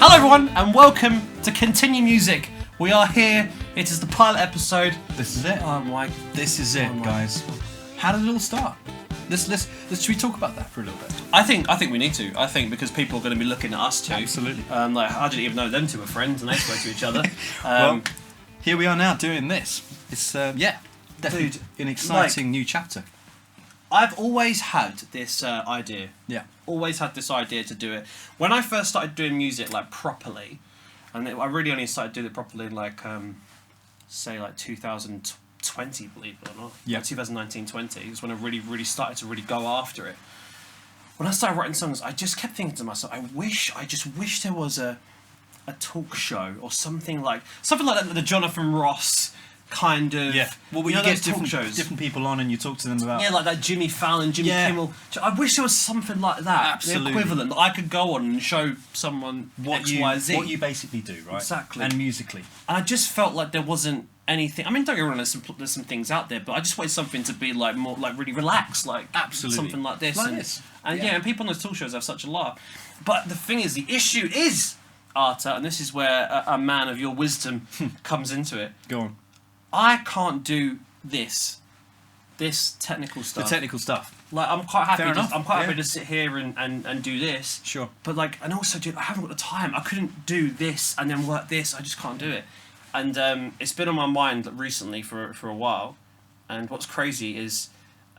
Hello everyone and welcome to Kentinue Music. We are here, it is the pilot episode. This is it. Oh my, This is it, guys. How did it all start? Should we talk about that for a little bit? I think we need to. I think because people are going to be looking at us too. Absolutely. Like I didn't even know them two were friends and they spoke to each other. Well, here we are now doing this. It's definitely Dude, an exciting new chapter. I've always had this idea. Yeah. Always had this idea to do it. When I first started doing music like properly, and I really only started doing it properly in like say like 2020, believe it or not. Yeah. Like 2019-20 is when I really started to really go after it. When I started writing songs, I just kept thinking to myself, I just wish there was a talk show or something like that, the Jonathan Ross kind of. Yeah. Well, you know, get those talk shows. different people on and you talk to them about. Yeah, like that Jimmy Fallon, Jimmy Kimmel. I wish there was something like that. Absolutely. The equivalent that I could go on and show someone what you basically do, right? Exactly. And musically. And I just felt like there wasn't anything. I mean, don't get me wrong, there's some things out there, but I just wanted something to be like more like really relaxed, like Absolutely. something like this. Like and, this. And and people on those talk shows have such a laugh. But the thing is, the issue is, Artur, and this is where a man of your wisdom comes into it. Go on. I can't do this technical stuff. The technical stuff. Like I'm quite happy. Fair enough. I'm quite happy Yeah. to sit here and do this. Sure. But like, and also, dude, I haven't got the time. I couldn't do this and then work this. I just can't do it. And it's been on my mind recently for a while. And what's crazy is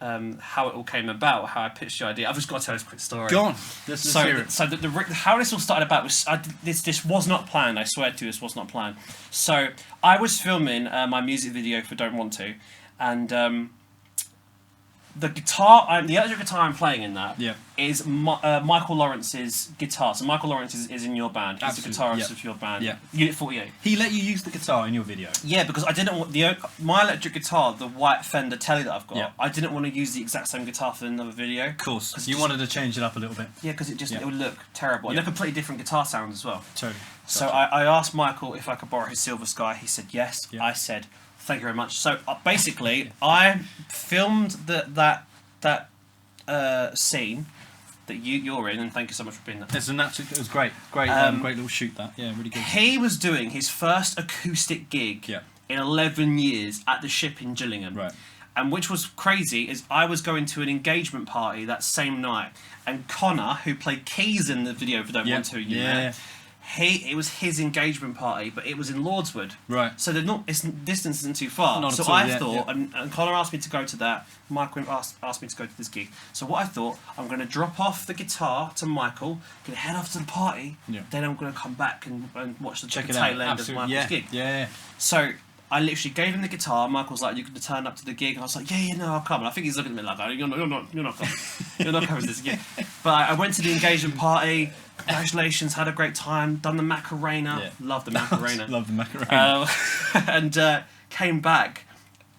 how it all came about. How I pitched the idea. I've just got to tell this quick story. Go on. Let's hear it. So how this all started about was this was not planned. I swear to you, this was not planned. So I was filming my music video for Don't Want To, and the electric guitar I'm playing in that is Michael Lawrence's guitar. So Michael Lawrence is in your band. He's the guitarist of your band. Yeah. Unit 48. He let you use the guitar in your video. Yeah, because I didn't want my electric guitar, the white Fender Telly that I've got. Yeah. I didn't want to use the exact same guitar for another video. Of course. You wanted to change it up a little bit. Yeah, because it would look terrible. And they're completely different guitar sounds as well. Totally. So I asked Michael if I could borrow his Silver Sky. He said yes. Yeah. I said thank you very much. So basically, I filmed that scene that you're in, and thank you so much for being there. It was great. Great little shoot that. Yeah, really good. He was doing his first acoustic gig in 11 years at the Ship in Gillingham. Right. And which was crazy is I was going to an engagement party that same night, and Connor, who played keys in the video for Don't Want To, it was his engagement party, but it was in Lordswood. Right. So distance isn't too far. Not so at all, I thought, and Connor asked me to go to that. Michael asked me to go to this gig. So what I thought, I'm going to drop off the guitar to Michael, going to head off to the party. Yeah. Then I'm going to come back and watch the Check it tail out. end of Michael's gig. Yeah. So I literally gave him the guitar. Michael's like, "You can turn up to the gig." And I was like, "Yeah, no, I'll come." And I think he's looking at me like, "You're not coming. You're not coming to this gig." But I went to the engagement party. Congratulations, had a great time. Done the Macarena. Yeah. Love the Macarena. Love the Macarena. And came back,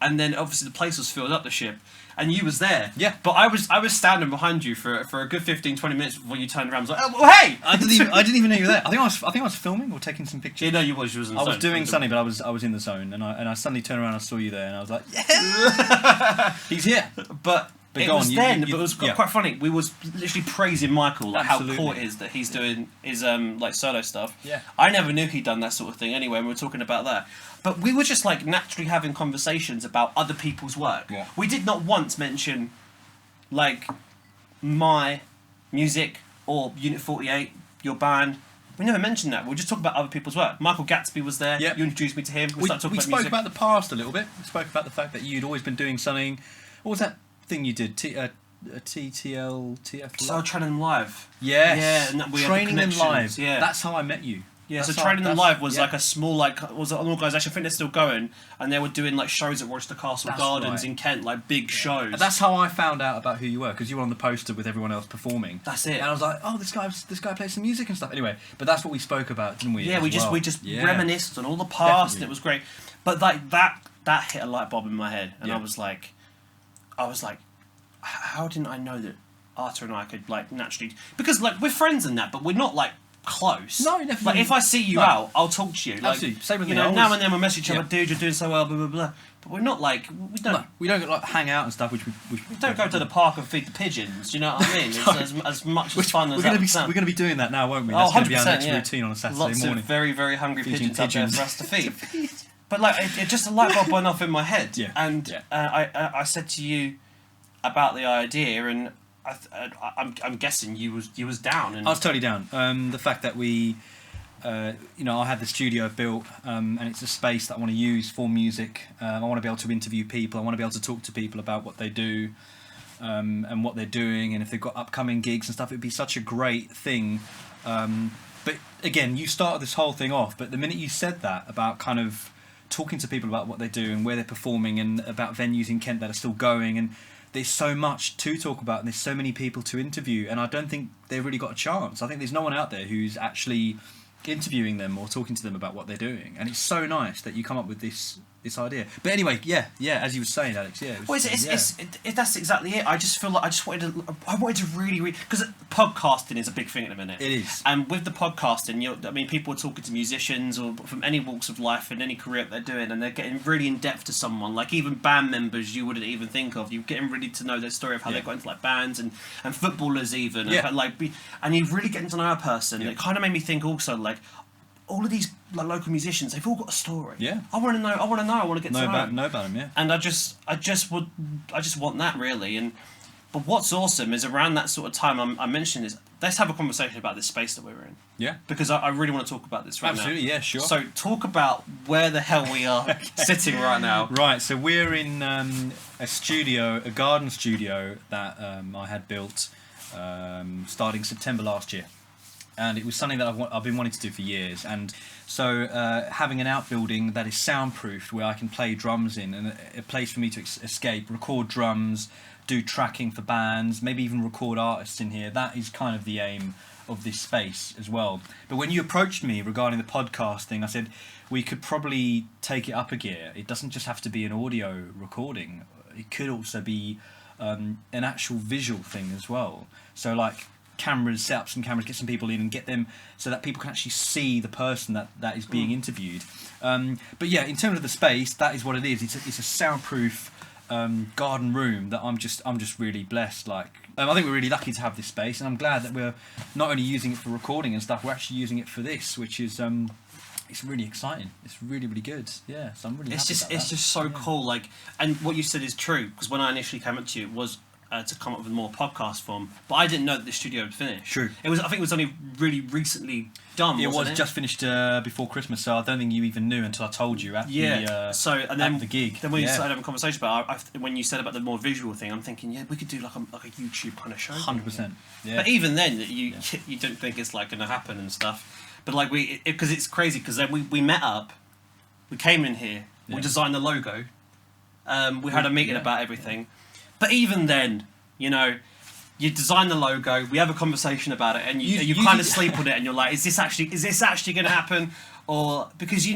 and then obviously the place was filled up. The Ship. And you was there. Yeah. But I was standing behind you for a good 15-20 minutes before you turned around. I was like, "Oh, well, hey!" I didn't even know you were there. I think I was filming or taking some pictures. Yeah, no, you was. You was in the I zone. was doing something, but I was in the zone, and I suddenly turned around and I saw you there, and I was like, yeah, he's here. But it go was on, then, but it was quite funny. We was literally praising Michael, like Absolutely. how cool it is that he's doing his like solo stuff. Yeah. I never knew he'd done that sort of thing anyway, and we were talking about that. But we were just like naturally having conversations about other people's work. Yeah. We did not once mention like my music or Unit 48, your band. We never mentioned that. We were just talking about other people's work. Michael Gatsby was there. Yep. You introduced me to him. We started talking spoke music. about the past a little bit. We spoke about the fact that you'd always been doing something. What was that thing you did? TTL. So Training Them Live. Yes. Yeah, and we had the Training Them connections, Live. yeah. That's how I met you. Yeah, That's so how- Training Them that's- Live was yeah. like a small, was an organisation. I think they're still going, and they were doing like shows at Rochester Castle That's Gardens right. in Kent, like big shows. And that's how I found out about who you were, because you were on the poster with everyone else performing. That's it. And I was like, oh, this guy plays some music and stuff. Anyway, but that's what we spoke about, didn't we? Yeah, as we just well? reminisced on all the past, Definitely. and it was great. But like that hit a light bulb in my head, and I was like, how didn't I know that Artur and I could like naturally, because like we're friends and that, but we're not like close. No, definitely. Like if I see you out, I'll talk to you. Like, Absolutely. Same with you me. know, I now always- and then we'll message each other, Yeah. dude, you're doing so well, blah blah blah. But we're not like We don't like hang out and stuff, which we don't go to the park and feed the pigeons. You know what I mean? It's as much as fun as we're that going would sound. to be doing that now, won't we? Oh, That's going to be our 100%, next yeah. routine on a Saturday Lots morning. of very, very hungry Feeding pigeons out there pigeons. for us to feed. But like, it just a light bulb went off in my head, Yeah. and Yeah. I said to you about the idea, and I'm guessing you was down. And I was totally down. The fact that we, I had the studio built, and it's a space that I want to use for music. I want to be able to interview people. I want to be able to talk to people about what they do, and what they're doing, and if they've got upcoming gigs and stuff. It'd be such a great thing. But again, you started this whole thing off. But the minute you said that about kind of talking to people about what they do and where they're performing, and about venues in Kent that are still going, and there's so much to talk about, and there's so many people to interview, and I don't think they've really got a chance. I think there's no one out there who's actually interviewing them or talking to them about what they're doing, and it's so nice that you come up with this idea. But anyway, yeah, as you were saying, Alex, yeah. Well, that's exactly it. I just feel like I wanted to really, because podcasting is a big thing at the minute. It is. And with the podcasting, people are talking to musicians or from any walks of life and any career that they're doing, and they're getting really in depth to someone. Like even band members you wouldn't even think of. You're getting really to know their story of how they got into like bands and footballers even. Yeah. And you're really getting to know a person. Yeah. It kind of made me think also like, all of these like local musicians, they've all got a story. Yeah. I want to know. I want to get to know them. Know about them, yeah. And I just want that really. But what's awesome is around that sort of time I mentioned is let's have a conversation about this space that we're in. Yeah. Because I really want to talk about this right now. Absolutely, yeah, sure. So talk about where the hell we are sitting right now. Right, so we're in a garden studio that I had built starting September last year. And it was something that I've been wanting to do for years. And so having an outbuilding that is soundproofed, where I can play drums in, and a place for me to escape, record drums, do tracking for bands, maybe even record artists in here, that is kind of the aim of this space as well. But when you approached me regarding the podcasting, I said we could probably take it up a gear. It doesn't just have to be an audio recording. It could also be an actual visual thing as well. So like cameras, set up some cameras, get some people in and get them so that people can actually see the person that is being interviewed. But yeah, in terms of the space, that is what it is. It's a soundproof garden room that I'm just really blessed. Like I think we're really lucky to have this space, and I'm glad that we're not only using it for recording and stuff, we're actually using it for this, which is it's really exciting. It's really, really good. Yeah, so I'm really happy about that. It's just so cool. Like, and what you said is true, because when I initially came up to you, it was to come up with more podcast form, but I didn't know that the studio had finished. True. I think it was only really recently done. It wasn't was just finished before Christmas, so I don't think you even knew until I told you at the gig. Then when you started having a conversation about it, when you said about the more visual thing, I'm thinking, we could do like a YouTube kind of show. 100%. Yeah. But even then, you don't think it's like going to happen and stuff. But like because it's crazy, because then we met up, we came in here, we designed the logo, we had a meeting about everything. But even then, you design the logo, we have a conversation about it, and you kind of sleep on it, and you're like, is this actually going to happen? Or because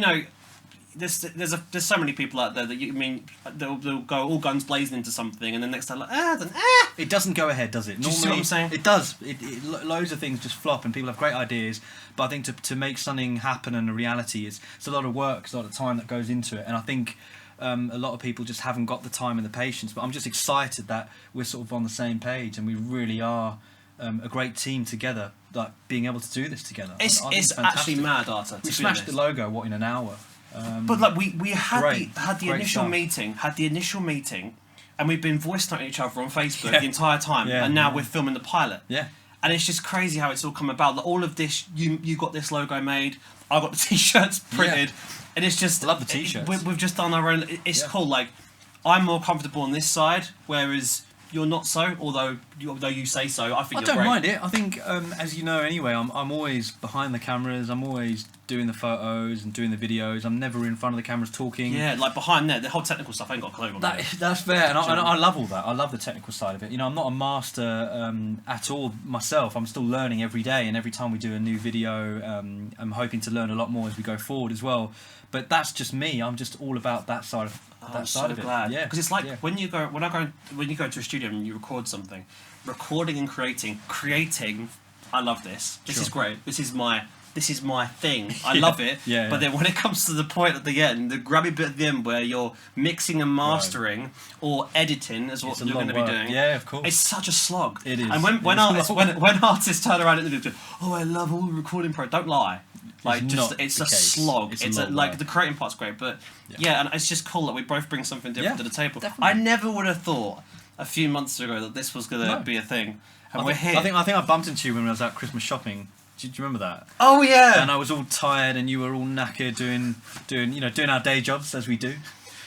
there's so many people out there that they'll go all guns blazing into something, and then next time like it doesn't go ahead, does it? Do you see what I'm saying? It does. Loads of things just flop, and people have great ideas, but I think to make something happen and a reality, it's a lot of work, it's a lot of time that goes into it, and I think a lot of people just haven't got the time and the patience. But I'm just excited that we're sort of on the same page, and we really are a great team together, like being able to do this together. It's actually mad, Artur. We smashed the logo in an hour. But like we had the initial stuff. meeting, and we've been voice noting each other on Facebook the entire time, and now we're filming the pilot. Yeah. And it's just crazy how it's all come about. Like all of this, you got this logo made, I got the t-shirts printed, and it's just I love the t-shirts. We've just done our own. It's cool. Like I'm more comfortable on this side, whereas you're not so. Although you say so, I think I you're don't great. mind it. I think, as you know, anyway, I'm always behind the cameras. I'm always doing the photos and doing the videos. I'm never in front of the cameras talking. Yeah, like behind there, the whole technical stuff I ain't got a clue on. That's fair, and I love all that. I love the technical side of it. I'm not a master at all myself. I'm still learning every day, and every time we do a new video, I'm hoping to learn a lot more as we go forward as well. But that's just me. I'm just all about that side of I'm so glad. Yeah, because it's like when you go to a studio and you record something, recording and creating I love this. This Sure. is great. This is my thing. I love it. Yeah, But yeah. then when it comes to the point at the end, the grabby bit at the end where you're mixing and mastering or editing is what It's a you're long going to be work. doing. Yeah, of course. It's such a slog. It is. And when It is a lot. when artists turn around and go, "Oh, I love all the recording pro," don't lie. Like, It's just not it's the a case. slog. It's a It's lot of like work. the creating part's great, but yeah, and it's just cool that we both bring something different Yeah, to the table. definitely. I never would have thought a few months ago that this was going to No. be a thing, and I we're think, here. I think I bumped into you when I was out Christmas shopping. Do you remember that? Oh yeah. And I was all tired, and you were all knackered doing our day jobs as we do.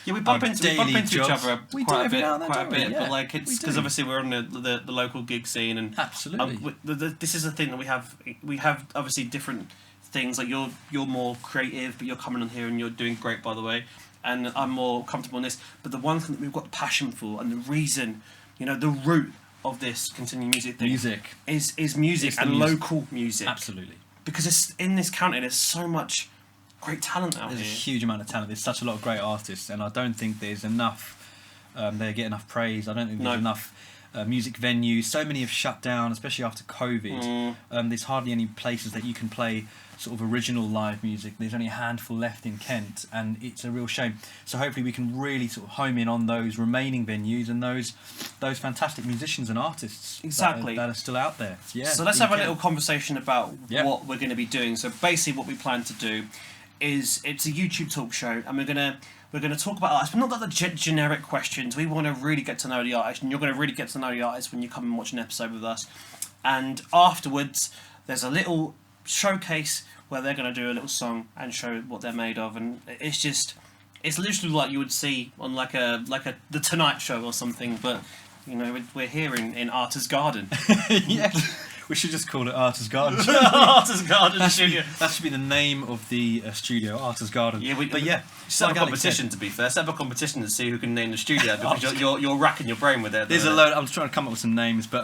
Yeah, we bump our into daily each jobs. other We do quite a every bit, now and then, quite a don't we? bit. Yeah, But like, we it's do. because obviously we're on the local gig scene, and Absolutely. this is the thing that we have. We have obviously different things. Like you're more creative, but you're coming on here and you're doing great, by the way. And I'm more comfortable in this. But the one thing that we've got passion for, and the reason, the root of this Kentinue music thing Music. is music It's the and music. local music. Absolutely. Because it's in this county, there's so much great talent out There's a here. huge amount of talent. There's such a lot of great artists, and I don't think there's enough. They get enough praise. I don't think there's No. enough music venues. So many have shut down, especially after COVID. There's hardly any places that you can play sort of original live music. There's only a handful left in Kent, and it's a real shame. So hopefully we can really sort of home in on those remaining venues and those fantastic musicians and artists Exactly. that are still out there. Yeah. So let's in have a Kent. little conversation about Yeah. what we're going to be doing. So basically, what we plan to do is it's a YouTube talk show, and we're gonna talk about artists, but not like the generic questions. We want to really get to know the artist, and you're going to really get to know the artist when you come and watch an episode with us. And afterwards, there's a little showcase where they're going to do a little song and show what they're made of, and it's literally like you would see on like a The Tonight Show or something, but we're here in Artur's garden. Yeah. We should just call it Artur's Garden. Artur's garden That studio. should be the name of the studio, Artur's Garden. Yeah, but yeah, set up like a Alex competition. To be fair, set up a competition to see who can name the studio because you're racking your brain with it. There's a load. I'm trying to come up with some names, but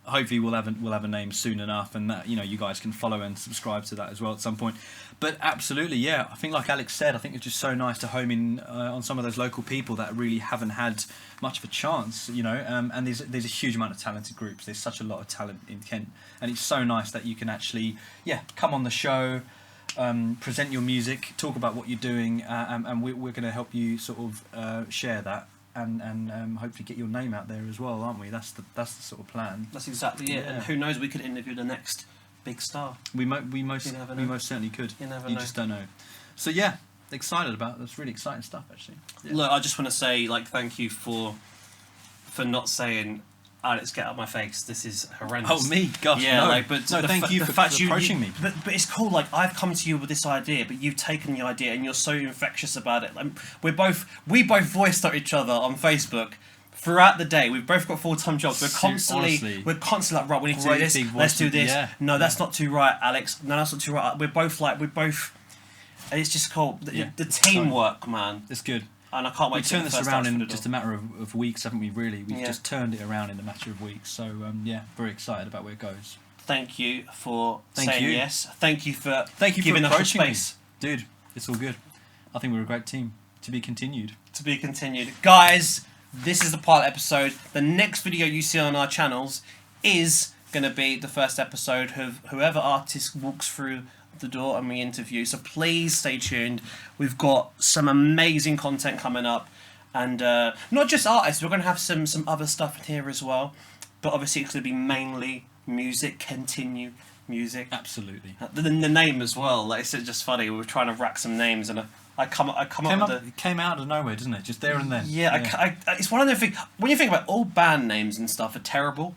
hopefully we'll have a name soon enough, and that you guys can follow and subscribe to that as well at some point. But absolutely, yeah, I think like Alex said, I think it's just so nice to home in on some of those local people that really haven't had much of a chance, and there's a huge amount of talented groups. There's such a lot of talent in Kent, and it's so nice that you can actually come on the show, present your music, talk about what you're doing, and we're going to help you sort of share that. And hopefully get your name out there as well, aren't we? That's the sort of plan. That's exactly it. Yeah. And who knows? We could interview the next big star. We most You never know. certainly could. You never You know. just don't know. So yeah, excited about that's really exciting stuff actually. Yeah. Look, I just want to say thank you for not saying, Alex, get out of my face. This is horrendous. Oh me, gosh, Yeah, no. but no, thank you for fact approaching me. But it's cool. Like I've come to you with this idea, but you've taken the idea and you're so infectious about it. Like, we both voiced at each other on Facebook throughout the day. We've both got full-time jobs. Honestly. We're constantly like, right, we need to do Great this. big Let's do voices, this. yeah. No, that's not too right, Alex. No, that's not too right. We're both. And it's just cool. The teamwork, man. It's good. And I can't wait We to turned get the this first around dance for in the just door. a matter of weeks, haven't we? Really, we've Yeah. just turned it around in a matter of weeks. So yeah, very excited about where it goes. Thank you for Thank saying you. yes. Thank you for for giving us the approaching me. space. Dude. It's all good. I think we're a great team. To be continued. To be continued. Guys, this is the pilot episode. The next video you see on our channels is going to be the first episode of whoever artist walks through the door and we interview. So please stay tuned. We've got some amazing content coming up. And not just artists, we're going to have some other stuff in here as well. But obviously it's going to be mainly music, Kentinue music. Absolutely. The name as well, like it's just funny. We were trying to rack some names, and I come up with the. It came out of nowhere, didn't it? Just there and then. Yeah. It's one of the things. When you think about it, all band names and stuff are terrible.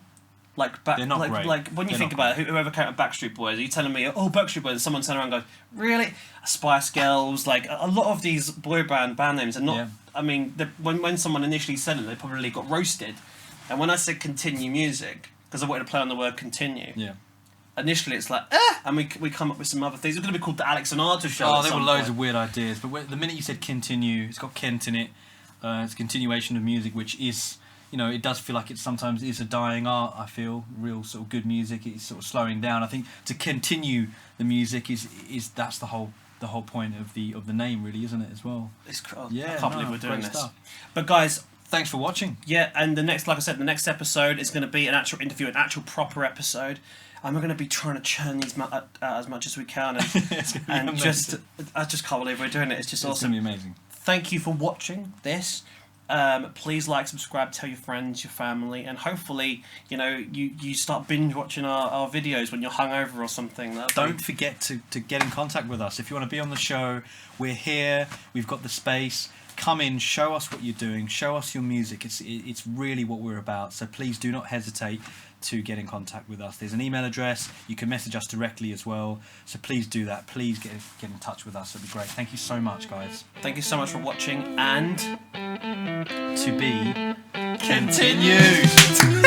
They're not great. Like when you They're think not about it, whoever came up Backstreet Boys, are you telling me, oh, Backstreet Boys? And someone turns around and goes, really? Spice Girls? Like a lot of these boy band names are not. Yeah. I mean, when someone initially said it, they probably got roasted. And when I said Kentinue music, because I wanted to play on the word continue. Yeah. Initially, it's like, and we come up with some other things. It's going to be called the Alex and Artur show. Oh, at there were some loads point. of weird ideas, but the minute you said Kentinue, it's got Kent in it. It's a continuation of music, which is, it does feel like it sometimes is a dying art. I feel real sort of good music. It's sort of slowing down. I think to continue the music is that's the whole point of the name, really, isn't it? As well. I can't believe we're doing great this. stuff. But guys, Thanks for watching. Yeah, and like I said, the next episode is going to be an actual interview, an actual proper episode. And we're going to be trying to churn these out as much as we can, and I just can't believe we're doing it. It's just awesome. It's going to be amazing. Thank you for watching this. Please like, subscribe, tell your friends, your family, and hopefully, you start binge watching our videos when you're hungover or something. Don't forget to get in contact with us if you want to be on the show. We're here. We've got the space. Come in, show us what you're doing, show us your music. It's really what we're about. So please do not hesitate to get in contact with us. There's an email address. You can message us directly as well. So please do that. Please get in touch with us. It'd be great. Thank you so much, guys. Thank you so much for watching, and to be continued.